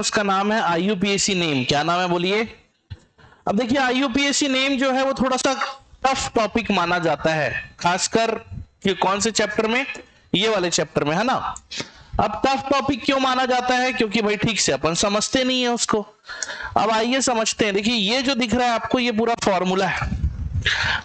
उसका नाम है आईयूपीएसी नेम। क्या नाम है बोलिए। अब देखिए आईयूपीएसी नेम जो है वो थोड़ा सा टफ टॉपिक माना जाता है, खासकर कि कौन से चैप्टर में, ये वाले चैप्टर में, है ना। अब टफ टॉपिक क्यों माना जाता है, क्योंकि भाई ठीक से अपन समझते नहीं है उसको। अब आइए समझते हैं। देखिए ये जो दिख रहा है आपको, ये पूरा फॉर्मूला है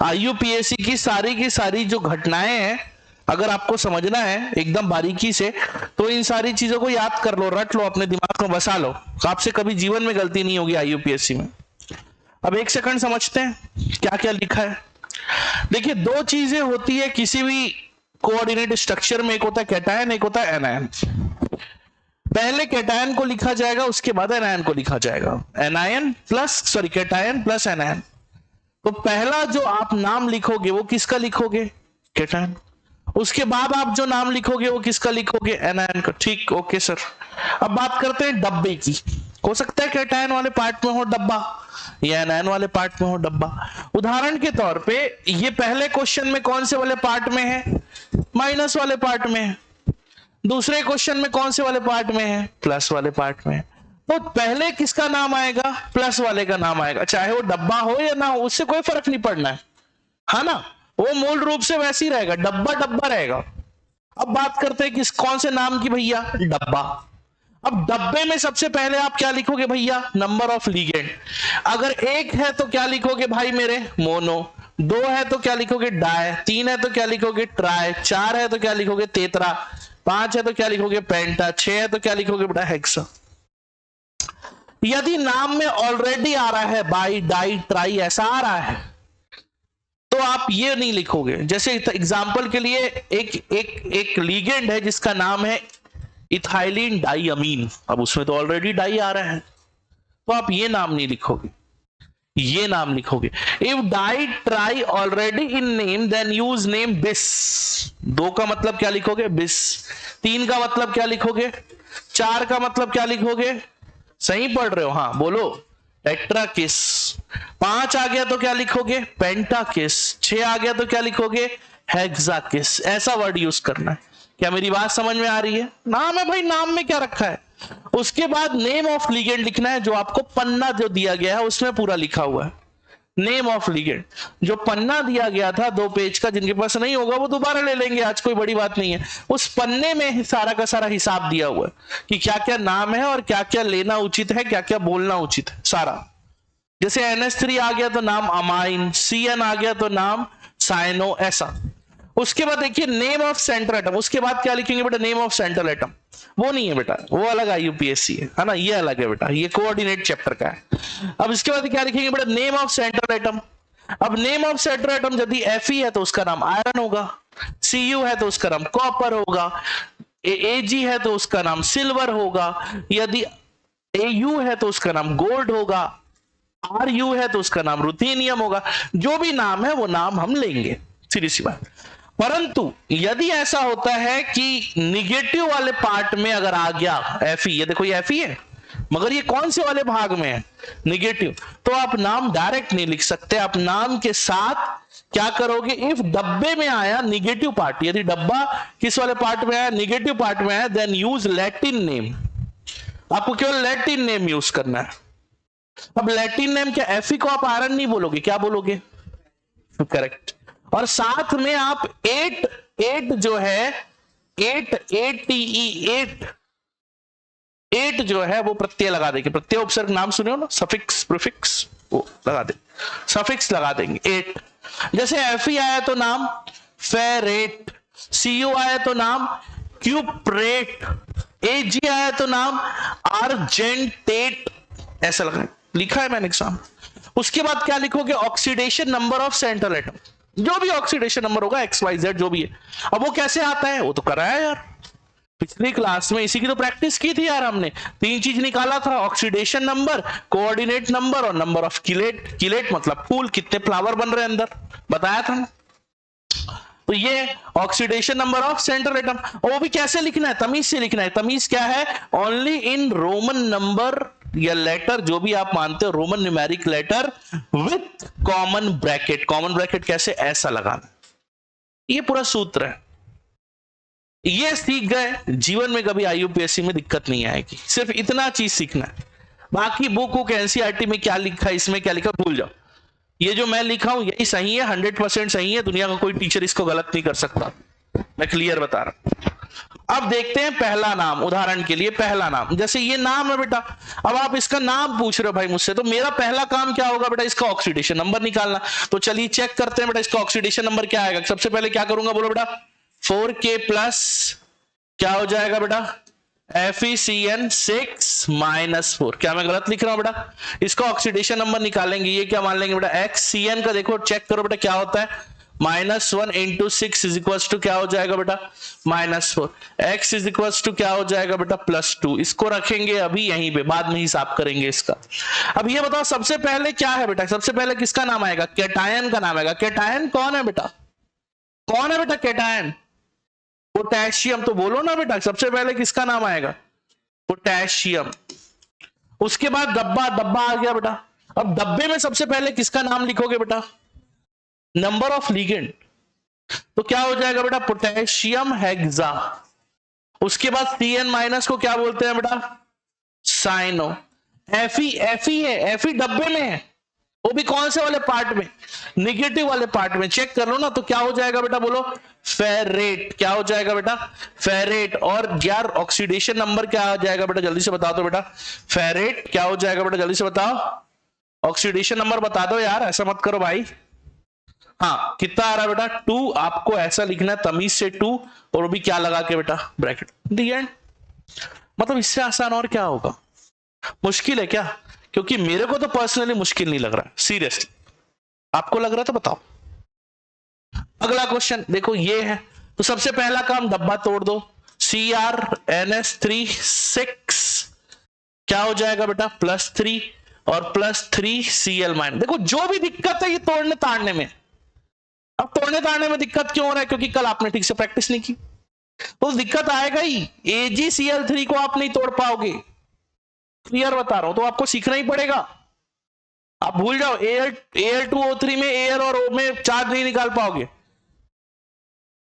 आईयूपीएसी की सारी जो घटनाएं हैं, अगर आपको समझना है एकदम बारीकी से, तो इन सारी चीजों को याद कर लो, रट लो, अपने दिमाग में बसा लो, तो आपसे कभी जीवन में गलती नहीं होगी आईयूपीएससी में। अब एक सेकंड समझते हैं क्या क्या लिखा है। देखिए दो चीजें होती है किसी भी कोऑर्डिनेट स्ट्रक्चर में, एक होता है कैटायन, एक होता है एनायन। पहले कैटायन को लिखा जाएगा, उसके बाद एनायन को लिखा जाएगा। Anion plus sorry cation plus anion. तो पहला जो आप नाम लिखोगे वो किसका लिखोगे, कैटायन। उसके बाद आप जो नाम लिखोगे वो किसका लिखोगे, एनायन का। ठीक, ओके सर। अब बात करते हैं डब्बे की। हो सकता है कैटायन वाले पार्ट में हो डब्बा या एनायन वाले पार्ट में हो डब्बा। उदाहरण के तौर पे ये पहले क्वेश्चन में कौन से वाले पार्ट में है, माइनस वाले पार्ट में है। दूसरे क्वेश्चन में कौन से वाले पार्ट में है, प्लस वाले पार्ट में है। तो पहले किसका नाम आएगा, प्लस वाले का नाम आएगा, चाहे वो डब्बा हो या ना हो, उससे कोई फर्क नहीं पड़ना है ना। वो मूल रूप से वैसे ही रहेगा, डब्बा डब्बा रहेगा। अब बात करते हैं किस कौन से नाम की भैया, डब्बा। अब डब्बे में सबसे पहले आप क्या लिखोगे भैया, नंबर ऑफ लिगेंड। अगर एक है तो क्या लिखोगे भाई मेरे, मोनो। दो है तो क्या लिखोगे, डाई। तीन है तो क्या लिखोगे, ट्राई। चार है तो क्या लिखोगे, तेतरा। पांच है तो क्या लिखोगे, पेंटा। छह है तो क्या लिखोगे बेटा, हेक्सा। यदि नाम में ऑलरेडी आ रहा है बाई, डाई, ट्राई ऐसा आ रहा है, तो आप ये नहीं लिखोगे। जैसे एग्जांपल के लिए एक लीगेंड है जिसका नाम है इथाइलिन डाइअमीन। अब उसमें तो ऑलरेडी डाई आ रहा है, तो आप ये नाम नहीं लिखोगे, ये नाम लिखोगे। If di tri already in name then use name bis. दो का मतलब क्या लिखोगे, बिस। तीन का मतलब क्या लिखोगे, चार का मतलब क्या लिखोगे, सही पढ़ रहे हो, हाँ बोलो, टेट्राकिस। पांच आ गया तो क्या लिखोगे, पेंटाकिस। छह आ गया तो क्या लिखोगे, हेक्साकिस। ऐसा वर्ड यूज करना है। क्या मेरी बात समझ में आ रही है। नाम है भाई, नाम में क्या रखा है। उसके बाद नेम ऑफ लिगेंड लिखना है, जो आपको पन्ना जो दिया गया है उसमें पूरा लिखा हुआ है। नेम ऑफ लिगेंड, जो पन्ना दिया गया था 2 पेज का, जिनके पास नहीं होगा वो दोबारा ले लेंगे, आज कोई बड़ी बात नहीं है। उस पन्ने में सारा का सारा हिसाब दिया हुआ है कि क्या क्या नाम है और क्या क्या लेना उचित है, क्या क्या बोलना उचित है, सारा। जैसे NH3 आ गया तो नाम अमाइन, CN आ गया तो नाम साइनो, ऐसा। उसके बाद देखिए नेम ऑफ सेंट्रल एटम। उसके बाद क्या लिखेंगे बेटा, नेम ऑफ सेंट्रल एटम। वो नहीं है बेटा, वो अलग आईयूपीएससी है ना, ये अलग है बेटा, ये कोऑर्डिनेट चैप्टर का है। अब इसके बाद क्या लिखेंगे बेटा, नेम ऑफ सेंट्रल एटम। अब नेम ऑफ सेंट्रल एटम यदि Fe है तो उसका नाम आयरन होगा, Cu है तो उसका नाम कॉपर होगा, Ag है तो उसका नाम सिल्वर होगा, यदि Au है तो उसका नाम गोल्ड होगा, Ru है तो उसका नाम रुथेनियम होगा। जो भी नाम है वो नाम हम लेंगे, सीधी सी बात। परंतु यदि ऐसा होता है कि निगेटिव वाले पार्ट में अगर आ गया Fe, ये देखो ये Fe है, मगर ये कौन से वाले भाग में है, निगेटिव, तो आप नाम डायरेक्ट नहीं लिख सकते। आप नाम के साथ क्या करोगे, इफ डब्बे में आया निगेटिव पार्ट, यदि डब्बा किस वाले पार्ट में आया, निगेटिव पार्ट में आया, देन यूज लैटिन नेम। आपको केवल लैटिन नेम यूज करना है। अब लैटिन नेम क्या, Fe को आप आयरन नहीं बोलोगे, क्या बोलोगे, करेक्ट। और साथ में आप 8 जो है 8 जो है वो प्रत्यय लगा देंगे। प्रत्यय उपसर्ग नाम सुने हो ना, सफिक्स प्रीफिक्स, वो लगा देंगे, सफिक्स लगा देंगे 8। जैसे Fe आया तो नाम फेरेट, Cu आया तो नाम क्यूप्रेट, Ag आया तो नाम आर्जेंटेट, ऐसा लगा लिखा है मैंने एग्जाम। उसके बाद क्या लिखोगे, oxidation number of central atom. जो भी ऑक्सीडेशन नंबर होगा XYZ जो भी है। अब वो कैसे आता है, वो तो कराया यार पिछली क्लास में, इसी की तो प्रैक्टिस की थी यार हमने। 3 चीज निकाला था, ऑक्सीडेशन नंबर, कोऑर्डिनेट नंबर और नंबर ऑफ किलेट। किलेट मतलब फूल, कितने फ्लावर बन रहे हैं अंदर, बताया था ना। तो ये oxidation number of central atom. और वो भी कैसे लिखना है, तमीज से लिखना है। तमीज क्या है, ओनली इन रोमन नंबर या लेटर, जो भी आप मानते हो, Roman numeric letter with common bracket. Common bracket कैसे, ऐसा लगाना, ये पूरा सूत्र है। ये सीख गए, जीवन में कभी आईयूपीएससी में दिक्कत नहीं आएगी। सिर्फ इतना चीज सीखना है, बाकी बुक एनसीईआरटी में क्या लिखा है, इसमें क्या लिखा भूल जाओ। ये जो मैं लिखा हूं यही सही है, 100% सही है, दुनिया का कोई टीचर इसको गलत नहीं कर सकता, मैं क्लियर बता रहा हूं। अब देखते हैं पहला नाम, उदाहरण के लिए पहला नाम, जैसे ये नाम है बेटा, अब आप इसका नाम पूछ रहे हो भाई मुझसे, तो मेरा पहला काम क्या होगा बेटा, इसका ऑक्सीडेशन नंबर निकालना। तो चलिए चेक करते हैं बेटा, इसका ऑक्सीडेशन नंबर क्या आएगा। सबसे पहले क्या करूंगा बोलो बेटा, 4K प्लस क्या हो जाएगा बेटा, FeCN6-4। क्या मैं गलत लिख रहा हूं बेटा, इसका ऑक्सीडेशन नंबर निकालेंगे, ये क्या मान लेंगे बेटा, XCN का देखो चेक करो बेटा क्या होता है, -1 × 6 = क्या हो जाएगा बेटा, -4। x = क्या हो जाएगा बेटा, +2। इसको रखेंगे अभी यहीं पे, बाद में हिसाब करेंगे इसका। अब ये बताओ सबसे पहले क्या है बेटा, सबसे पहले किसका नाम आएगा, कैटायन का नाम आएगा। कैटायन कौन है बेटा, कौन है बेटा कैटायन, पोटेशियम। तो बोलो ना बेटा सबसे पहले किसका नाम आएगा, पोटेशियम। उसके बाद डब्बा, डब्बा आ गया बेटा। अब डब्बे में सबसे पहले किसका नाम लिखोगे बेटा, नंबर ऑफ लिगेंड, तो क्या हो जाएगा बेटा, पोटेशियम हेक्सा। उसके बाद CN- को क्या बोलते हैं बेटा, साइनो। Fe है, Fe डब्बे में है, वो भी कौन से वाले पार्ट में, निगेटिव वाले पार्ट में, चेक कर लो ना। तो क्या हो जाएगा बेटा बोलो, फेरेट। क्या हो जाएगा बेटा, फेरेट। और यार ऑक्सीडेशन नंबर क्या आ जाएगा बेटा, जल्दी से बता दो बेटा, फेरेट क्या हो जाएगा बेटा, जल्दी से बताओ, ऑक्सीडेशन नंबर बता दो यार, ऐसा मत करो भाई। हाँ कितना आ रहा है बेटा, 2। आपको ऐसा लिखना है तमीज से 2, और वो भी क्या लगा के बेटा, ब्रैकेट, दी एंड। मतलब इससे आसान और क्या होगा, मुश्किल है क्या, क्योंकि मेरे को तो पर्सनली मुश्किल नहीं लग रहा, सीरियसली। आपको लग रहा है तो बताओ। अगला क्वेश्चन देखो ये है, तो सबसे पहला काम डब्बा तोड़ दो, CrNH3 6 क्या हो जाएगा बेटा, +3 और +3Cl-। देखो जो भी दिक्कत है ये तोड़ने ताड़ने में, अब तोड़ने ताड़ने में दिक्कत क्यों हो रहा है, क्योंकि कल आपने ठीक से प्रैक्टिस नहीं की, तो दिक्कत आएगा ही। AgCl3 को आप नहीं तोड़ पाओगे, क्लियर बता रहा हूं, तो आपको सीखना ही पड़ेगा। आप भूल जाओ, Al2O3 में Al और O में चार्ज नहीं निकाल पाओगे,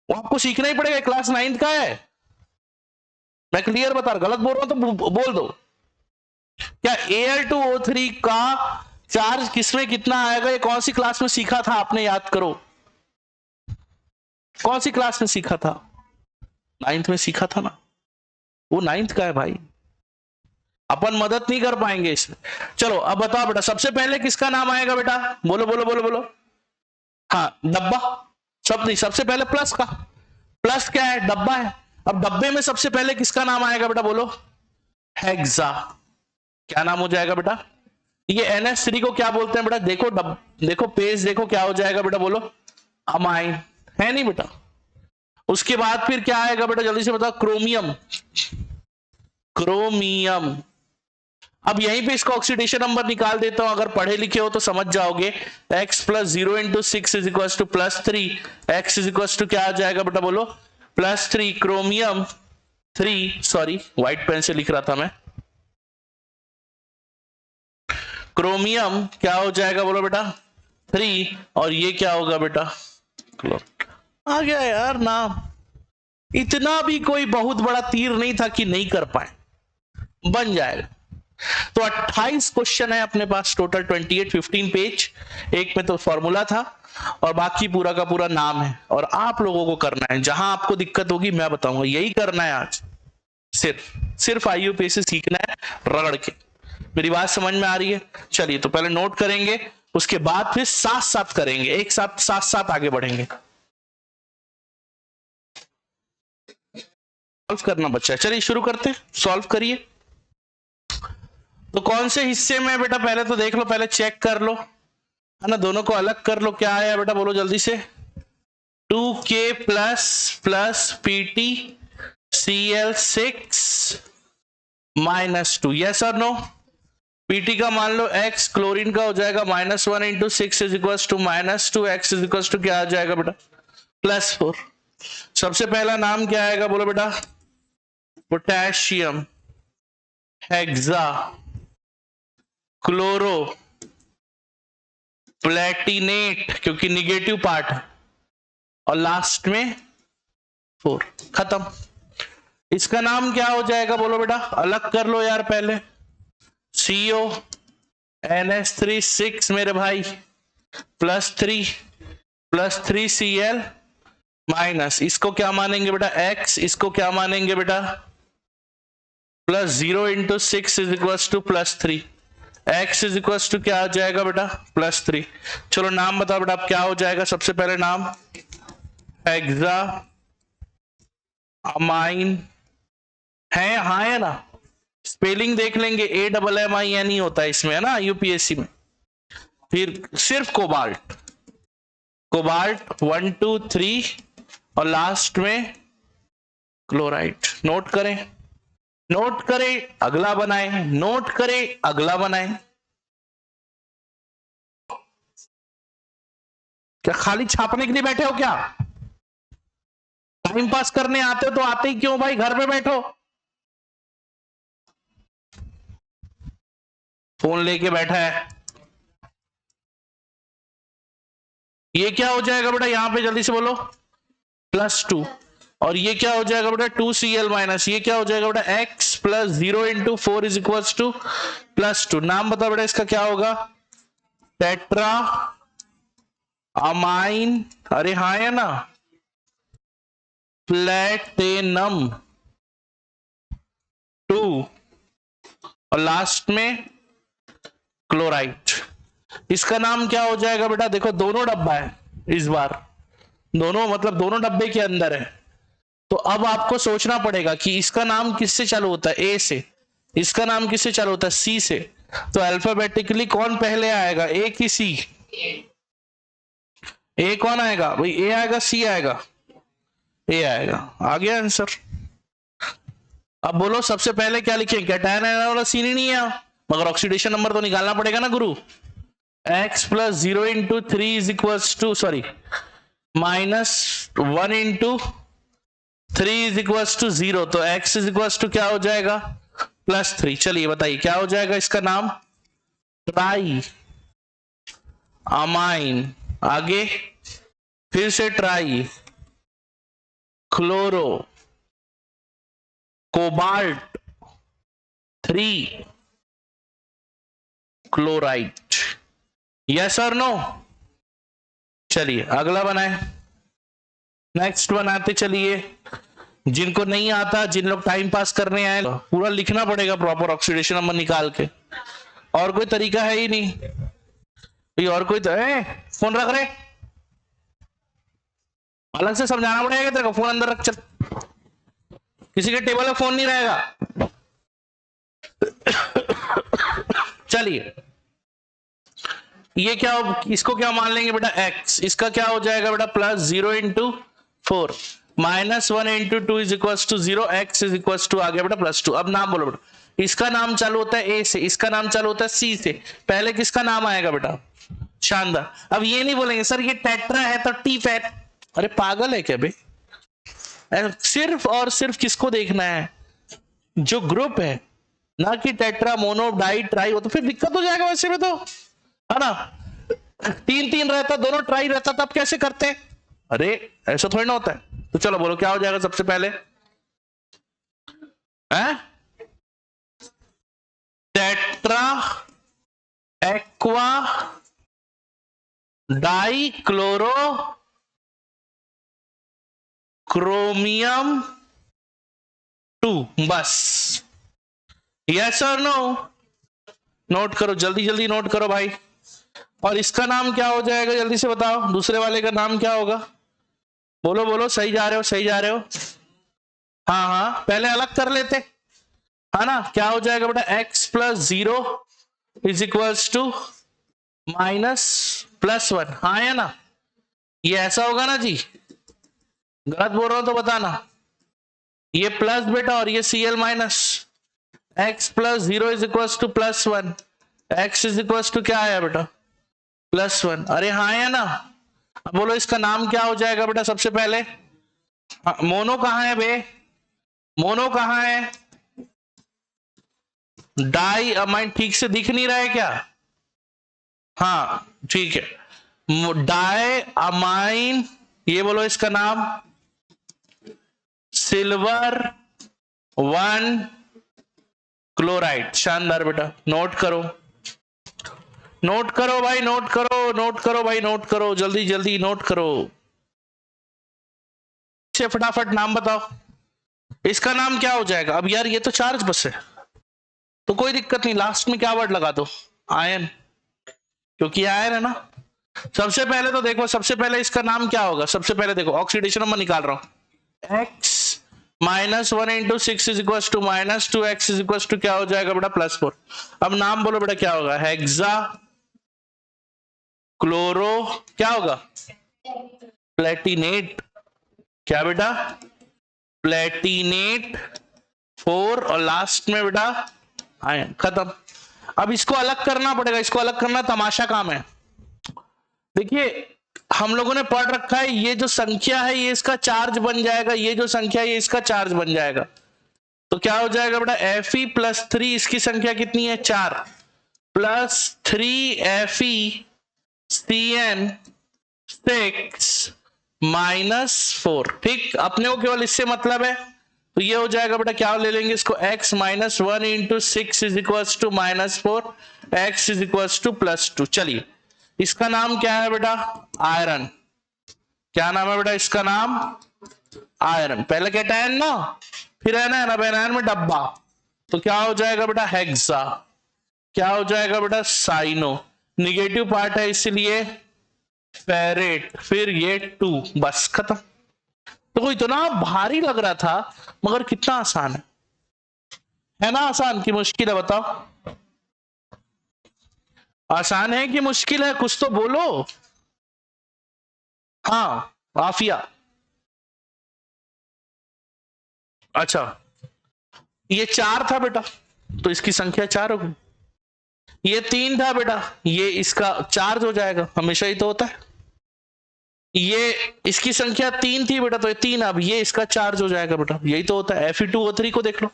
वो आपको सीखना ही पड़ेगा। क्लास 9th का है, मैं क्लियर बता रहा, गलत बोल रहा हूं तो बोल दो। क्या Al2O3 का चार्ज किसमें कितना आएगा, ये कौन सी क्लास में सीखा था आपने, याद करो, कौन सी क्लास में सीखा था, 9th में सीखा था ना, वो 9th का है भाई, अपन मदद नहीं कर पाएंगे इसमें। चलो अब बताओ बेटा, सबसे पहले किसका नाम आएगा बेटा, बोलो बोलो बोलो बोलो, हाँ डब्बा। सब नहीं, सबसे पहले प्लस का, प्लस क्या है, डब्बा है। अब डब्बे में सबसे पहले किसका नाम आएगा बेटा, बोलो हेक्सा। क्या नाम हो जाएगा बेटा, ये NH3 को क्या बोलते हैं बेटा, देखो देखो पेज देखो क्या हो जाएगा बेटा, बोलो अमाइन, है नहीं बेटा। उसके बाद फिर क्या आएगा बेटा, जल्दी से बताओ, क्रोमियम, क्रोमियम। अब यहीं पे इसका ऑक्सीडेशन नंबर निकाल देता हूं, अगर पढ़े लिखे हो तो समझ जाओगे, x + 0 × 6 = +3, x = क्या आ जाएगा बेटा, बोलो +3, क्रोमियम 3, सॉरी व्हाइट पेन से लिख रहा था मैं, क्रोमियम क्या हो जाएगा बोलो बेटा 3, और ये क्या होगा बेटा, आ गया यार नाम। इतना भी कोई बहुत बड़ा तीर नहीं था कि नहीं कर पाए, बन जाएगा। तो 28 क्वेश्चन है अपने पास टोटल, 28, 15 पेज, एक में तो फॉर्मूला था और बाकी पूरा का पूरा नाम है, और आप लोगों को करना है। जहां आपको दिक्कत होगी मैं बताऊंगा, यही करना है आज, सिर्फ आईयूपीएससी सीखना है रगड़ के। मेरी बात समझ में आ रही है, चलिए तो पहले नोट करेंगे, उसके बाद फिर साथ साथ करेंगे, एक साथ साथ साथ आगे बढ़ेंगे। सॉल्व करना बच्चा है, चलिए शुरू करते हैं, सॉल्व करिए। तो कौन से हिस्से में बेटा, पहले तो देख लो, पहले चेक कर लो, है ना, दोनों को अलग कर लो। क्या आया बेटा, बोलो जल्दी से, 2K plus PT Cl6-2, yes और नो। PT का मान लो x, क्लोरीन का हो जाएगा -1 × 6 = -2, x क्या आ जाएगा बेटा, +4। सबसे पहला नाम क्या आएगा बोलो बेटा, पोटेशियम हेक्सा क्लोरो प्लेटिनेट, क्योंकि निगेटिव पार्ट है, और लास्ट में 4, खत्म। इसका नाम क्या हो जाएगा बोलो बेटा, अलग कर लो यार पहले। CO NH3 6 मेरे भाई +3 माइनस इसको क्या मानेंगे बेटा x, इसको क्या मानेंगे बेटा +0 × 6 = +3, x = क्या आ जाएगा बेटा +3। चलो नाम बताओ बेटा, अब क्या हो जाएगा सबसे पहले नाम हेक्सा अमाइन है, हाँ है ना, स्पेलिंग देख लेंगे, AMMINE होता है इसमें है ना यूपीएससी में। फिर सिर्फ कोबाल्ट 1 2 3 और लास्ट में क्लोराइड। नोट करें अगला बनाए, नोट करें अगला बनाए। क्या खाली छापने के लिए बैठे हो क्या? टाइम पास करने आते हो तो आते ही क्यों भाई, घर पे बैठो। फोन लेके बैठा है। ये क्या हो जाएगा बेटा, यहां पे जल्दी से बोलो +2, और ये क्या हो जाएगा बेटा 2Cl-, ये क्या हो जाएगा बेटा x + 0 × 4 = +2। नाम बताओ बेटा इसका क्या होगा, टेट्रा अमाइन, अरे हाँ है ना, प्लेटिनम 2 और लास्ट में क्लोराइड। इसका नाम क्या हो जाएगा बेटा, देखो दोनों डब्बा है इस बार, दोनों मतलब दोनों डब्बे के अंदर है, तो अब आपको सोचना पड़ेगा कि इसका नाम किससे चालू होता है, ए से, इसका नाम किससे चालू होता है, सी से। तो अल्फाबेटिकली कौन पहले आएगा, ए की सी? ए कौन आएगा भाई, ए आएगा सी आएगा, ए आएगा। आ गया आंसर। अब बोलो सबसे पहले क्या लिखें, कैटायन वाला सीन ही नहीं है, मगर ऑक्सीडेशन नंबर तो निकालना पड़ेगा ना गुरु। x + 0 × 3 = सॉरी -1 × 3 = 0, तो x = क्या हो जाएगा +3। चलिए बताइए क्या हो जाएगा इसका नाम, ट्राई अमाइन, आगे फिर से try chloro cobalt 3 chloride. Yes और नो? चलिए अगला बनाए, नेक्स्ट बनाते चलिए। जिनको नहीं आता, जिन लोग टाइम पास करने आए, पूरा लिखना पड़ेगा प्रॉपर ऑक्सीडेशन नंबर निकाल के, और कोई तरीका है ही नहीं। और कोई तो फोन रख रहे, अलग से समझाना पड़ेगा तेरे को, फोन अंदर रख, चल किसी के टेबल में फोन नहीं रहेगा। चलिए ये क्या, इसको क्या मान लेंगे बेटा x, इसका क्या हो जाएगा बेटा +0 × 4 -1 × 2 = 0, x आ गया बेटा +2। अब नाम बोलो बेटा, इसका नाम चालू होता है ए से, इसका नाम चालू होता है सी से, पहले किसका नाम आएगा बेटा, शानदार। अब ये नहीं बोलेंगे सर ये टेट्रा है तो टी पैट, अरे पागल है क्या बे, सिर्फ और सिर्फ किसको देखना है, जो ग्रुप है, ना कि टेट्रा मोनो डाई ट्राई, हो तो फिर दिक्कत हो जाएगा वैसे में, तो है ना, 3 रहता, दोनों ट्राई रहता, तब कैसे करते, अरे ऐसा थोड़ी ना होता है। तो चलो बोलो क्या हो जाएगा सबसे पहले, tetra aqua die chloro chromium 2, बस। यस और नो? नोट करो जल्दी जल्दी, नोट करो भाई। और इसका नाम क्या हो जाएगा जल्दी से बताओ, दूसरे वाले का नाम क्या होगा, बोलो बोलो, सही जा रहे हो सही जा रहे हो, हाँ हाँ पहले अलग कर लेते, है ना, क्या हो जाएगा बेटा x + 0 = -+1, हाँ है ना, ये ऐसा होगा ना जी, गलत बोल रहा हूं तो बताना, ये प्लस बेटा और ये Cl-, x + 0 = +1, x क्या आया बेटा +1, अरे हाँ है ना। अब बोलो इसका नाम क्या हो जाएगा बेटा सबसे पहले, मोनो कहाँ है बे, मोनो कहाँ है, डाई अमाइन, ठीक से दिख नहीं रहा है क्या, हाँ ठीक है, डाई अमाइन, ये बोलो इसका नाम सिल्वर 1 क्लोराइड। शानदार बेटा, नोट करो, नोट करो भाई, नोट करो, नोट करो भाई, नोट करो, जल्दी जल्दी नोट करो। फटाफट नाम बताओ, इसका नाम क्या हो जाएगा? अब यार ये तो चार्ज बस है, तो कोई दिक्कत नहीं, लास्ट में क्या वर्ड लगा दो? आयन, क्योंकि आयन है ना। सबसे पहले तो देखो, सबसे पहले इसका नाम क्या होगा? सबसे पहले देखो, ऑक्सीडेशन नंबर निकाल रहा हूं, x -1 into 6 is equal to -2x is equal to क्या हो जाएगा बेटा? +4। अब नाम बोलो बेटा, क्या होगा? हेक्सा क्लोरो, क्या होगा? प्लेटिनेट। क्या बेटा? प्लेटिनेट 4, और लास्ट में बेटा आयन। खत्म। अब इसको अलग करना पड़ेगा, इसको अलग करना तमाशा काम है। देखिए हम लोगों ने पढ़ रखा है, ये जो संख्या है ये इसका चार्ज बन जाएगा, ये जो संख्या है ये इसका चार्ज बन जाएगा। तो क्या हो जाएगा बेटा? Fe + 3, इसकी संख्या कितनी है? 4, प्लस 3Fe Cn 6 -4। ठीक, अपने को केवल इससे मतलब है, तो ये हो जाएगा बेटा, क्या ले लेंगे इसको? x -1 into 6 is equal to -4, x is equal to +2। चलिए, इसका नाम क्या है बेटा? आयरन। क्या नाम है बेटा इसका? नाम आयरन। पहले कैटायन ना, फिर एनायन, अब एनायन में डब्बा, तो क्या हो जाएगा बेटा? हेक्सा। क्या हो जाएगा बेटा? साइनो। निगेटिव पार्ट है इसलिए फेरेट, फिर ये 2, बस खत्म। तो इतना भारी लग रहा था, मगर कितना आसान है ना? आसान की मुश्किल है? बताओ, आसान है कि मुश्किल है? कुछ तो बोलो। हाँ आफिया, अच्छा ये 4 था बेटा, तो इसकी संख्या 4 होगी। ये 3 था बेटा, ये इसका चार्ज हो जाएगा, हमेशा ही तो होता है। ये इसकी संख्या 3 थी बेटा, तो ये 3, अब ये इसका चार्ज हो जाएगा बेटा, यही तो होता है। Fe2O3 को देख लो,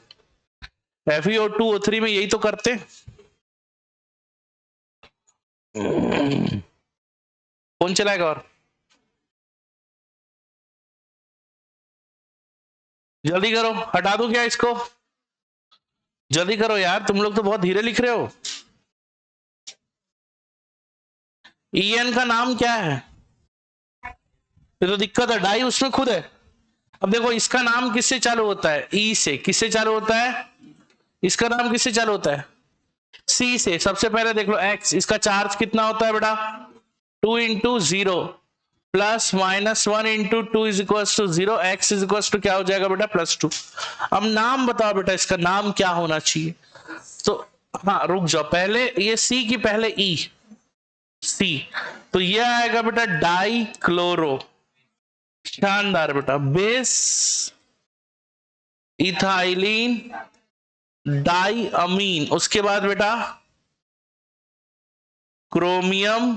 Fe2O3 में यही तो करते हैं। कौन चलाएगा? और जल्दी करो, हटा दो क्या इसको? जल्दी करो यार, तुम लोग तो बहुत धीरे लिख रहे हो। En का नाम क्या है? ये तो दिक्कत है, डाई उसमें खुद है। अब देखो इसका नाम किससे चालू होता है? ई से। किससे चालू होता है? इसका नाम किससे चालू होता है? सी से। सबसे पहले देख लो एक्स, इसका चार्ज कितना होता है बेटा? 2 into 0 plus -1 into 2 is equal to 0, x is equal to क्या हो जाएगा बेटा? +2। अब नाम बताओ बेटा, इसका नाम क्या होना चाहिए? तो हाँ रुक जाओ, पहले ये सी की पहले ई, सी, तो ये आएगा बेटा डाई क्लोरो। शानदार बेटा, बेस इथाइलिन डाई अमीन, उसके बाद बेटा क्रोमियम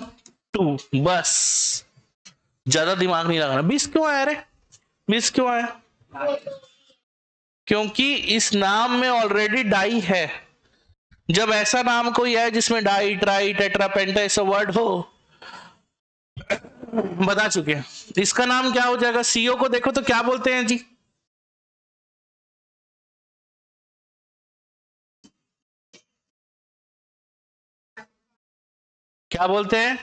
2, बस, ज्यादा दिमाग नहीं लगाना। 20 क्यों आया रे? 20 क्यों आया? क्योंकि इस नाम में ऑलरेडी डाई है। जब ऐसा नाम कोई है जिसमें डाई, ट्राई, टेट्रा, पेंटा ऐसा वर्ड हो, बता चुके हैं। इसका नाम क्या हो जाएगा? सीओ को देखो तो क्या बोलते हैं जी? क्या बोलते हैं?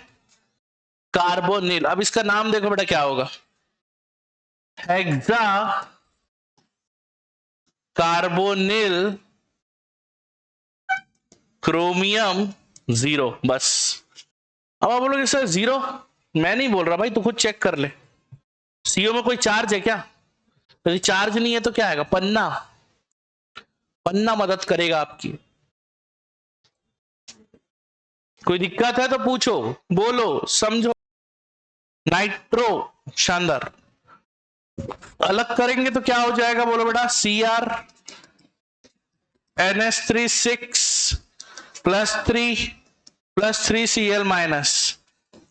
कार्बोनिल। अब इसका नाम देखो बेटा क्या होगा? हेक्सा कार्बोनिल क्रोमियम 0, बस। अब आप बोलोगे सर 0, मैं नहीं बोल रहा भाई, तू खुद चेक कर ले। सीओ में कोई चार्ज है क्या? यदि चार्ज नहीं है तो क्या आएगा? पन्ना। पन्ना मदद करेगा आपकी। कोई दिक्कत है तो पूछो, बोलो, समझो। नाइट्रो, शानदार। अलग करेंगे तो क्या हो जाएगा? बोलो बेटा। Cr NH3 6 +3 +3 Cl minus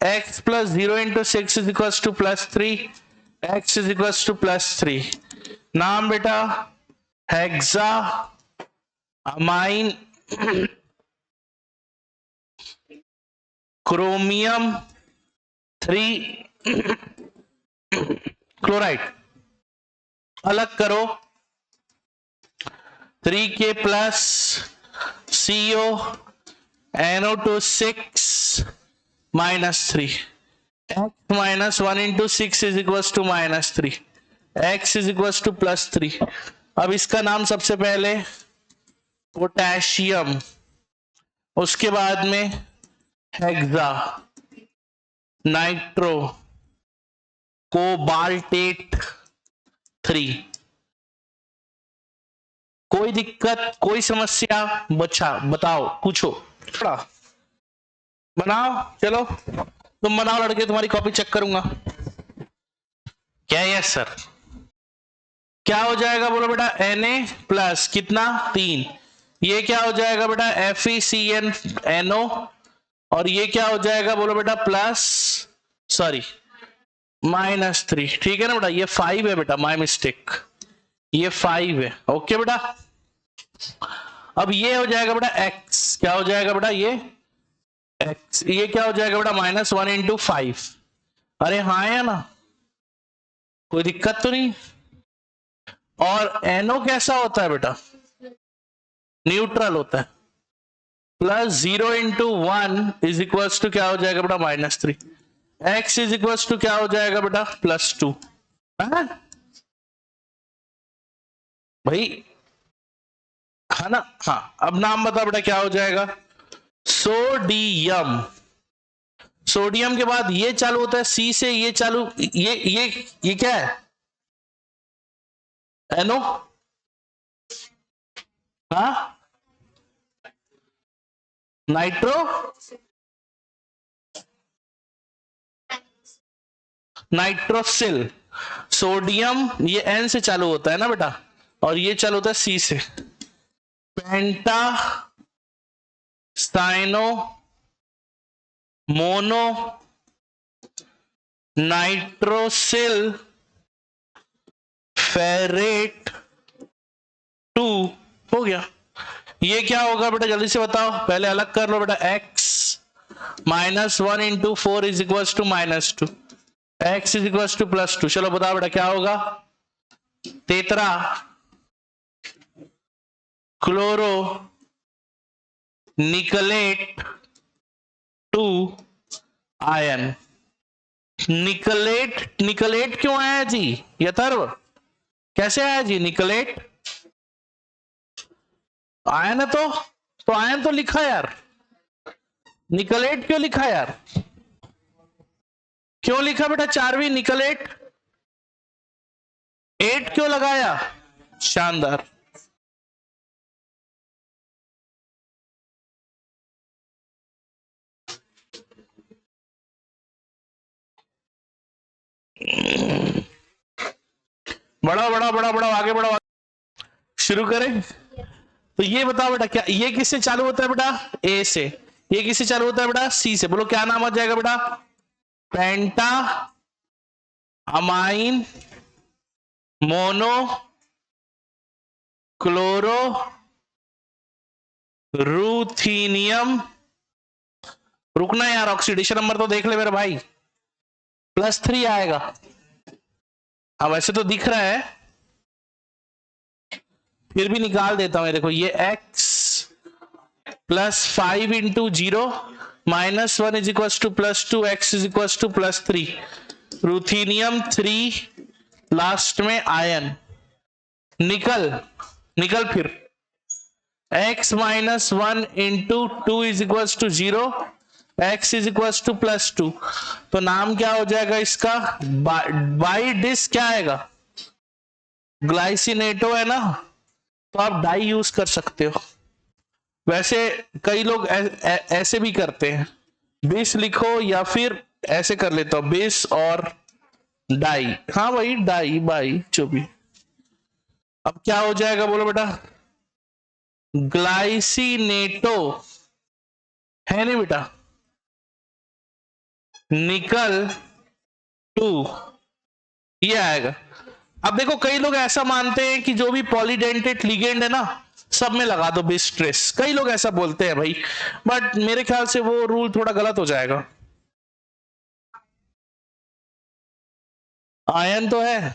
x + 0 into 6 is equal to +3, x is equal to +3। नाम बेटा हेक्सा अमाइन क्रोमियम 3 क्लोराइड। अलग करो, 3K plus CO NO2 6 minus 3, x minus 1 into 6 is equal to minus 3, x is equal to plus 3। अब इसका नाम सबसे पहले potassium, उसके बाद में हेक्सा, नाइट्रो, कोबाल्टेट 3। कोई दिक्कत, कोई समस्या? बताओ, पूछो, बनाओ, चलो तुम बनाओ लड़के, तुम्हारी कॉपी चेक करूंगा। क्या? Yes sir. क्या हो जाएगा बोलो बेटा? Na प्लस कितना? 3। ये क्या हो जाएगा बेटा? FeCnNO। और ये क्या हो जाएगा बोलो बेटा? Plus, sorry, minus 3। ठीक है ना बेटा? ये 5 है बेटा, माय मिस्टेक, ये 5 है। ओके बेटा। अब ये हो जाएगा बेटा x, क्या हो जाएगा बेटा? ये x, ये क्या हो जाएगा बेटा? Minus 1 into 5। अरे हाँ है ना, कोई दिक्कत तो नहीं। और NO कैसा होता है बेटा? न्यूट्रल होता है। Plus 0 into 1 is equal to क्या हो जाएगा बेटा? Minus 3। x is equal to क्या हो जाएगा बेटा? प्लस 2। भाई है ना? हाँ, अब नाम बता बेटा, क्या हो जाएगा? सोडियम। सोडियम के बाद ये चालू होता है C से, ये चालू, ये क्या है? NO। हाँ, नाइट्रो, नाइट्रोसिल। सोडियम ये N से चालू होता है ना बेटा, और ये चालू होता है C से। पेंटा, साइनो, मोनो, नाइट्रोसिल, फेरेट 2। हो गया। ये क्या होगा बेटा? जल्दी से बताओ, पहले अलग कर लो बेटा। x minus 1 into 4 is equal to minus 2, x is equal to plus 2। चलो बताओ बेटा क्या होगा? तेतरा क्लोरो निकलेट 2 आयन। निकलेट, निकलेट क्यों आया जी? यथर्व कैसे आया जी निकलेट? आयन है तो आयन तो लिखा यार, निकलेट क्यों लिखा यार? क्यों लिखा बेटा? 4वीं निकलेट 8 क्यों लगाया? शानदार। बढ़ाओ बढ़ाओ बढ़ाओ बढ़ाओ, आगे बढ़ाओ। शुरू करें? तो ये बताओ बेटा, क्या ये किससे चालू होता है बेटा? A से। ये किससे चालू होता है बेटा? C से। बोलो क्या नाम आ जाएगा बेटा? पेंटा अमाइन मोनो क्लोरो रूथीनियम। रुकना यार, ऑक्सीडेशन नंबर तो देख ले मेरे भाई। +3 आएगा। अब ऐसे तो दिख रहा है, फिर भी निकाल देता हूं। देखो ये x plus 5 into 0 minus 1 is equal to plus 2, x is equal to +3, ruthenium 3, last में आयन। निकल, निकल फिर। x minus 1 into 2 is equal to 0, x is equal to +2। तो नाम क्या हो जाएगा इसका? बाई डिस क्या आएगा? ग्लाइसिनेटो है ना, तो आप डाई यूज कर सकते हो। वैसे कई लोग ऐसे भी करते हैं, बिस लिखो या फिर ऐसे कर लेता हूं, बिस और डाई। हाँ वही डाई बाई जो भी। अब क्या हो जाएगा बोलो बेटा? ग्लाइसिनेटो है नहीं बेटा, निकल 2, ये आएगा। अब देखो कई लोग ऐसा मानते हैं कि जो भी पॉलीडेंटेट लिगेंड है ना, सब में लगा दो बिस ट्रेस। कई लोग ऐसा बोलते हैं भाई, बट मेरे ख्याल से वो रूल थोड़ा गलत हो जाएगा। आयन तो है,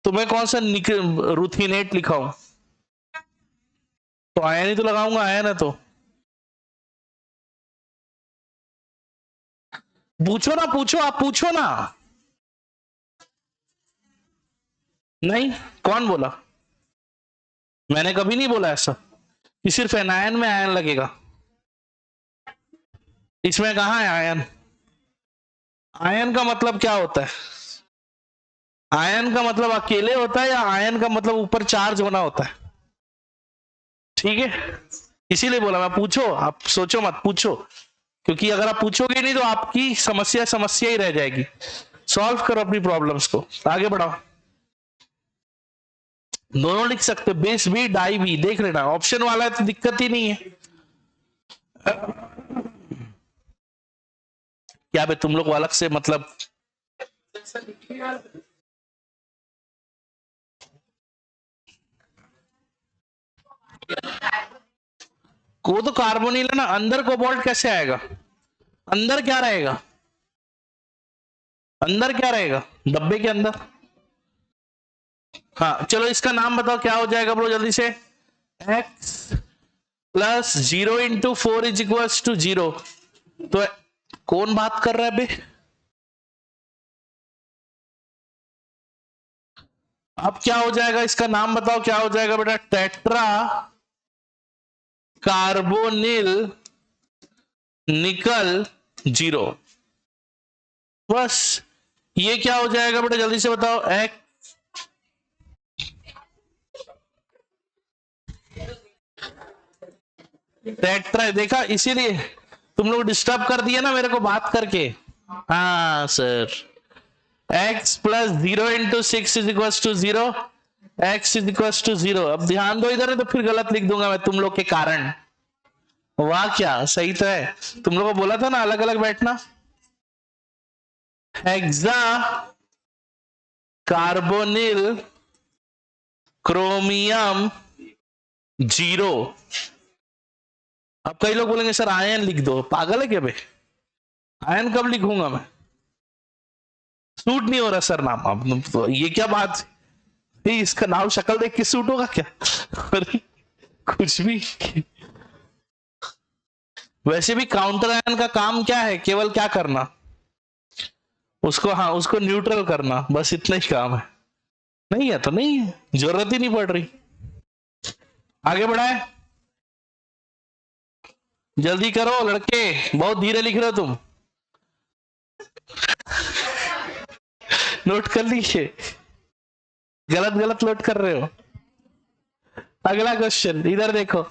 तो मैं कौन सा रुथिनेट लिखा हूं? तो आयन ही तो लगाऊंगा, आयन है तो। पूछो ना, पूछो, आप पूछो ना। नहीं, कौन बोला? मैंने कभी नहीं बोला ऐसा कि सिर्फ एनायन में आयन लगेगा। इसमें कहां है आयन? आयन का मतलब क्या होता है? आयन का मतलब अकेले होता है, या आयन का मतलब ऊपर चार्ज होना होता है? ठीक है, इसीलिए बोला मैं पूछो, आप सोचो मत, पूछो। क्योंकि अगर आप पूछोगे नहीं तो आपकी समस्या समस्या ही रह जाएगी। सॉल्व करो अपनी प्रॉब्लम्स को, आगे बढ़ाओ। दोनों लिख सकते, बेस भी डाई भी, देख लेना ऑप्शन वाला है तो दिक्कत ही नहीं है। क्या बे तुम लोग को अलग से मतलब? वो तो कार्बोनिल है ना, अंदर कोबाल्ट कैसे आएगा? अंदर क्या रहेगा? अंदर क्या रहेगा डब्बे के अंदर? हाँ चलो, इसका नाम बताओ क्या हो जाएगा बोलो जल्दी से। x plus 0 × 4 = 0। तो कौन बात कर रहा है बे? अब क्या हो जाएगा, इसका नाम बताओ क्या हो जाएगा बेटा? टेट्रा कार्बोनिल निकल 0। बस ये क्या हो जाएगा बेटा, जल्दी से बताओ। एक टेट्रा, देखा, इसीलिए तुम लोग डिस्टर्ब कर दिया ना मेरे को बात करके। हाँ सर, x प्लस 0 × 6 = 0, x = 0। अब ध्यान दो इधर, है तो फिर गलत लिख दूंगा मैं तुम लोग के कारण। वाह, क्या सही तो है। तुम लोगों को बोला था ना अलग अलग बैठना। Hexa carbonyl chromium 0। अब कई लोग बोलेंगे सर आयन लिख दो, पागल है क्या बे? आयन कब लिखूंगा मैं? सूट नहीं हो रहा सर नाम। अब तो ये क्या बात, इसका नाम शक्ल देख के सूट होगा क्या? अरे कुछ भी। वैसे भी काउंटर आयन का काम क्या है? केवल क्या करना उसको? हाँ, उसको न्यूट्रल करना, बस इतना ही काम है। नहीं है तो नहीं है, जरूरत ही नहीं पड़ रही। आगे बढ़ाए, जल्दी करो लड़के, बहुत धीरे लिख रहे हो तुम। नोट कर लीजिए, गलत गलत नोट कर रहे हो। अगला क्वेश्चन, इधर देखो,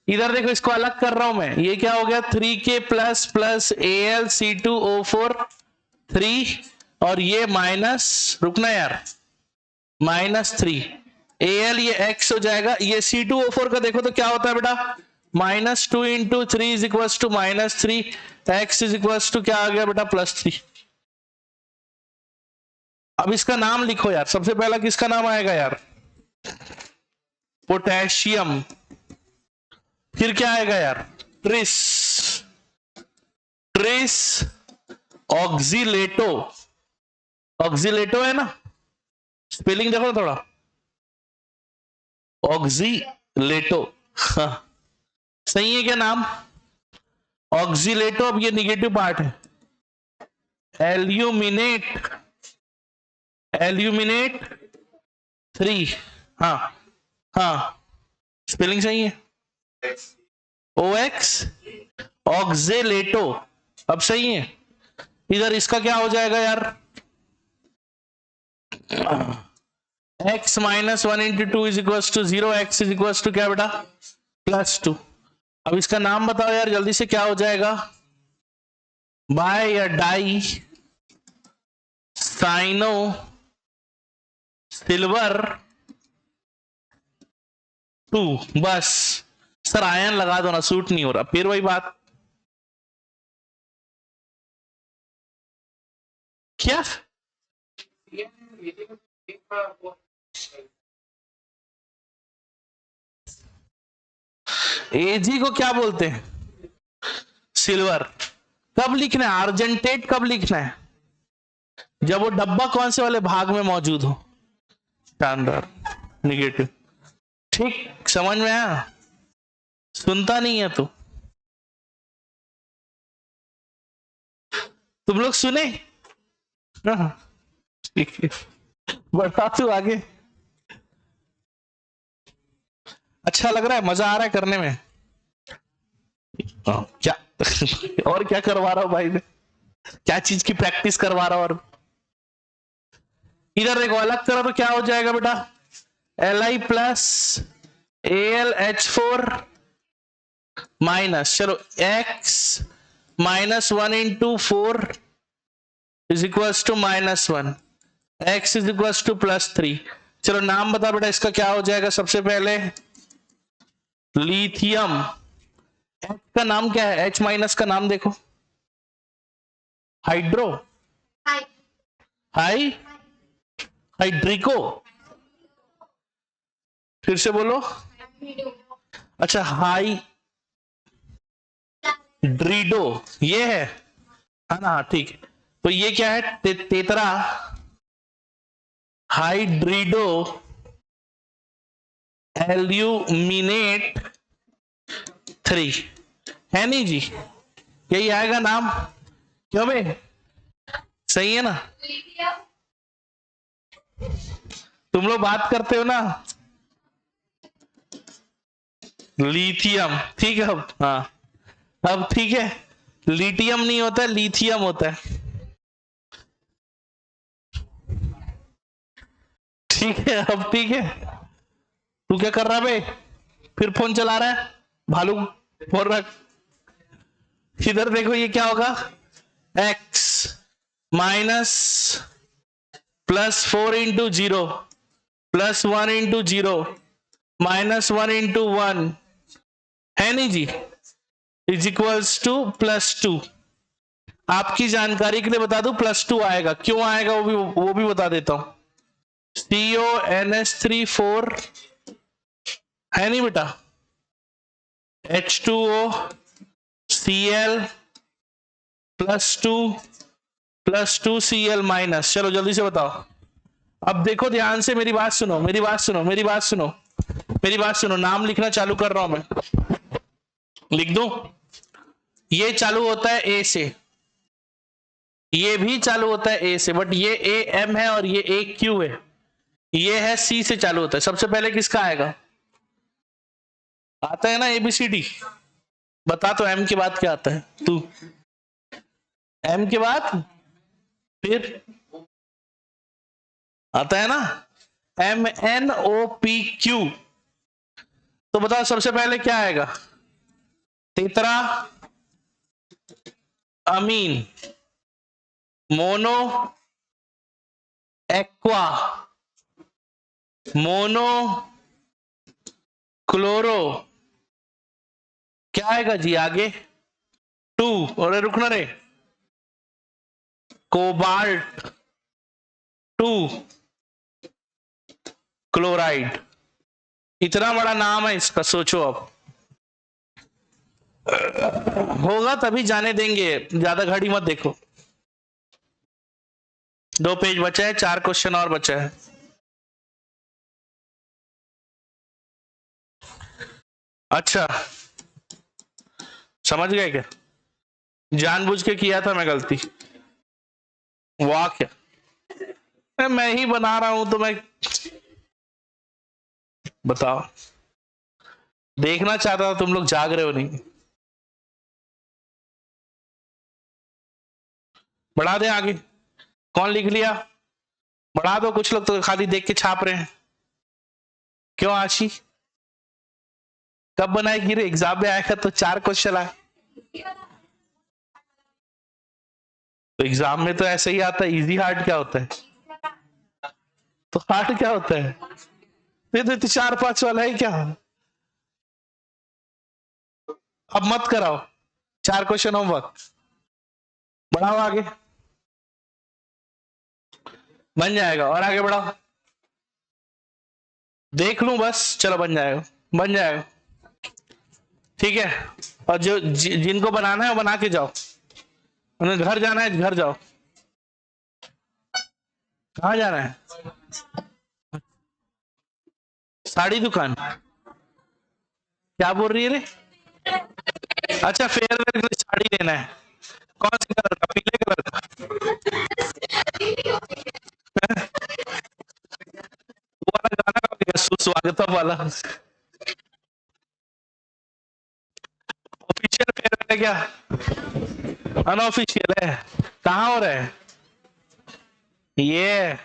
इधर देखो, इसको अलग कर रहा हूं मैं। ये क्या हो गया? 3K प्लस प्लस AlC2O4 3, और ये माइनस, रुकना यार, -3 Al, ये x हो जाएगा। ये C2O4 का देखो तो क्या होता है बेटा? -2 × 3 = -3, x = क्या आ गया बेटा? +3। अब इसका नाम लिखो यार, सबसे पहला किसका नाम आएगा यार? पोटेशियम। फिर क्या आएगा यार? Tris, tris ऑक्सीलेटो। ऑक्सीलेटो है ना, स्पेलिंग देखो थोड़ा, ऑक्सीलेटो। हाँ, सही है क्या नाम? ऑक्सीलेटो। अब ये निगेटिव पार्ट है, एल्यूमिनेट, एल्यूमिनेट 3। हाँ हाँ, स्पेलिंग सही है, OX ऑक्सीलेटो। अब सही है। इधर इसका क्या हो जाएगा यार? x -1 × 2 = 0, x = क्या बेटा? +2। अब इसका नाम बताओ यार जल्दी से, क्या हो जाएगा? बाय या डाई साइनो सिल्वर 2। बस सर आयन लगा दो ना, सूट नहीं हो रहा। फिर वही बात, क्या? एजी को क्या बोलते हैं? सिल्वर। कब लिखना है अर्जेंटेट? कब लिखना है? जब वो डब्बा कौन से वाले भाग में मौजूद हो? शानदार, निगेटिव। ठीक, समझ में आया? सुनता नहीं है तू? तुम लोग सुने? हाँ, ठीक है, बढ़ा तू आगे। अच्छा लग रहा है, मजा आ रहा है करने में? क्या और क्या करवा रहा हूं भाई मैं? क्या चीज की प्रैक्टिस करवा रहा हूं? और इधर देखो, अलग करो तो क्या हो जाएगा बेटा? Li प्लस AlH4 माइनस, चलो x minus 1 into 4 is equal to -1, x is equal to +3। चलो नाम बता बेटा, इसका क्या हो जाएगा? सबसे पहले लिथियम। H का नाम क्या है? H माइनस का नाम देखो, हाइड्रो, हाई, हाइड्रिको, फिर से बोलो। अच्छा, हाई ड्रीडो, ये है ना? हाँ ठीक है। तो ये क्या है? तेतरा हाइड्रिडो एल्यूमिनेट 3, है नहीं जी? यही आएगा नाम। क्यों बे, सही है ना? तुम लोग बात करते हो ना, लिथियम, ठीक है। अब हाँ, अब ठीक है, लिथियम नहीं होता है, लिथियम होता है। ठीक है, अब ठीक है। तू क्या कर रहा है बे? फिर फोन चला रहा है भालू, फोन रख। इधर देखो, ये क्या होगा? x minus +4 into 0 +1 into 0 -1 into 1, है नहीं जी? Is equals to +2। आपकी जानकारी के लिए बता दूं, +2 आएगा। क्यों आएगा वो भी बता देता हूं। CONH3 4, है नहीं बेटा? H2O Cl +2 Cl minus. चलो जल्दी से बताओ। अब देखो ध्यान से, मेरी बात सुनो, मेरी बात सुनो, मेरी बात सुनो, मेरी बात सुनो। नाम लिखना चालू कर रहा हूं मैं, लिख दूं? ये चालू होता है ए से, ये भी चालू होता है ए से, बट ये AM है और ये AQ है। ये है C से चालू होता है। सबसे पहले किसका आएगा? आता है ना ABCD? बता तो, M के बाद क्या आता है तू? M के बाद फिर आता है ना MNOPQ। तो बताओ सबसे पहले क्या आएगा? तेतरा अमीन मोनो एक्वा मोनो क्लोरो, क्या आएगा जी आगे? 2, और रुकना रे, कोबाल्ट 2 क्लोराइड। इतना बड़ा नाम है इसका, सोचो अब। होगा तभी जाने देंगे, ज्यादा घड़ी मत देखो। 2 पेज बचा है, 4 क्वेश्चन और बचा है। अच्छा, समझ गए क्या? जानबूझ के किया था मैं गलती। वाह, क्या मैं ही बना रहा हूं तो मैं, बताओ। देखना चाहता था तुम लोग जाग रहे हो नहीं। बढ़ा दे आगे, कौन लिख लिया? बढ़ा दो। कुछ लोग तो खाली देख के छाप रहे हैं। क्यों आशी, कब बनाएगी रे? एग्जाम में आएगा तो 4 क्वेश्चन आए। तो एग्जाम में तो ऐसे ही आता है। इजी हार्ड क्या होता है? तो हार्ड क्या होता है? ये तो 4-5 वाला है क्या? अब मत कराओ, 4 क्वेश्चन होमवर्क। बढ़ाओ आगे, बन जाएगा। और आगे बढ़ाओ, देख लूं बस। चलो बन जाएगा, बन जाएगा, ठीक है। और जो जिनको बनाना है वो बना के जाओ। उन्हें घर जाना है, घर जाओ। कहाँ जाना है? साड़ी दुकान, क्या बोल रही है रे? अच्छा, फेयरवेल के लिए साड़ी लेना है। कौन से कलर का? पीले कलर का? वो वाला गाना का सुस्वागतम वाला ऑफिशियल फेयरवेल है क्या? अनऑफिशियल है? कहाँ हो रहा है ये?